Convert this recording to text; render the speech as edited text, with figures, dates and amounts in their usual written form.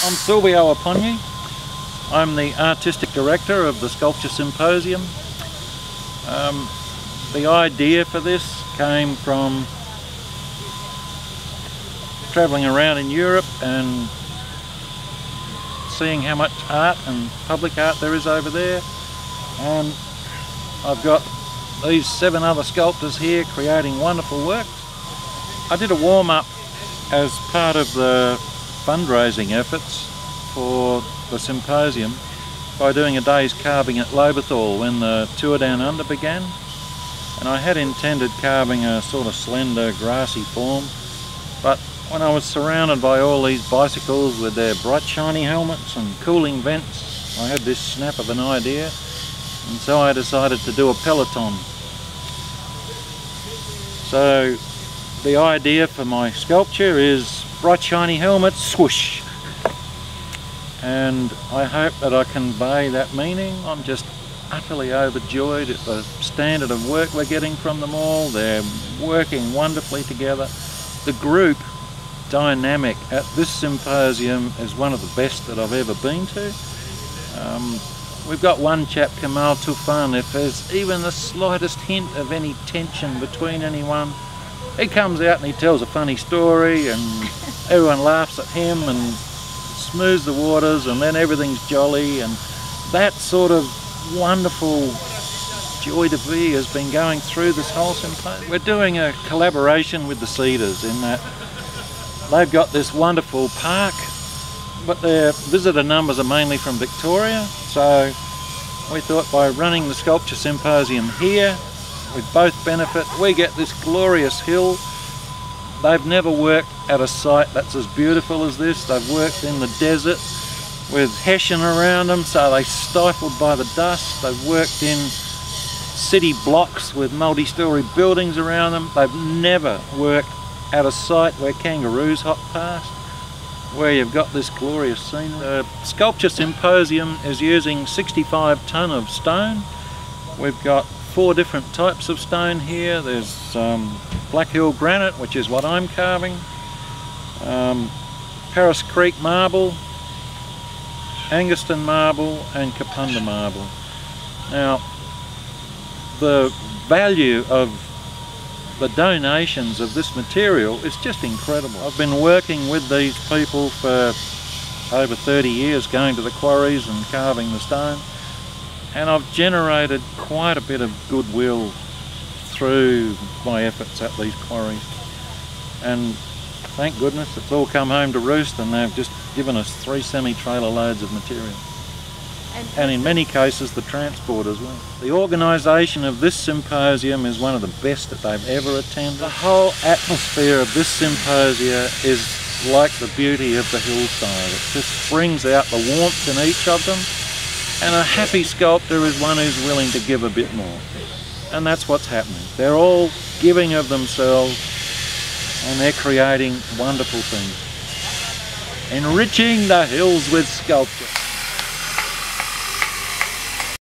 I'm Silvio Apponyi. I'm the Artistic Director of the Sculpture Symposium. The idea for this came from travelling around in Europe and seeing how much art and public art there is over there. And I've got these 7 other sculptors here creating wonderful work. I did a warm-up as part of the fundraising efforts for the symposium by doing a day's carving at Lobethal when the tour down under began. And I had intended carving a sort of slender grassy form, but when I was surrounded by all these bicycles with their bright shiny helmets and cooling vents, I had this snap of an idea, and so I decided to do a peloton. So the idea for my sculpture is bright shiny helmets, swoosh. And I hope that I convey that meaning. I'm just utterly overjoyed at the standard of work we're getting from them all. They're working wonderfully together. The group dynamic at this symposium is one of the best that I've ever been to. We've got one chap, Kamal Tufan. If there's even the slightest hint of any tension between anyone, he comes out and he tells a funny story and everyone laughs at him and smooths the waters, and then everything's jolly, and that sort of wonderful joy to be has been going through this whole symposium. We're doing a collaboration with the Cedars in that they've got this wonderful park, but their visitor numbers are mainly from Victoria, so we thought by running the Sculpture Symposium here, we both benefit. We get this glorious hill. They've never worked at a site that's as beautiful as this. They've worked in the desert with hessian around them, so they're stifled by the dust. They've worked in city blocks with multi-storey buildings around them. They've never worked at a site where kangaroos hop past, where you've got this glorious scenery. The Sculpture Symposium is using 65 tonne of stone. We've got 4 different types of stone here. There's Black Hill granite, which is what I'm carving, Paris Creek marble, Anguston marble and Kapunda marble. Now, the value of the donations of this material is just incredible. I've been working with these people for over 30 years, going to the quarries and carving the stone, and I've generated quite a bit of goodwill through my efforts at these quarries, and thank goodness it's all come home to roost, and they've just given us 3 semi-trailer loads of material, and in many cases the transport as well. The organisation of this symposium is one of the best that they've ever attended. The whole atmosphere of this symposia is like the beauty of the hillside. It just brings out the warmth in each of them, and a happy sculptor is one who's willing to give a bit more. And that's what's happening. They're all giving of themselves, and they're creating wonderful things, enriching the hills with sculpture.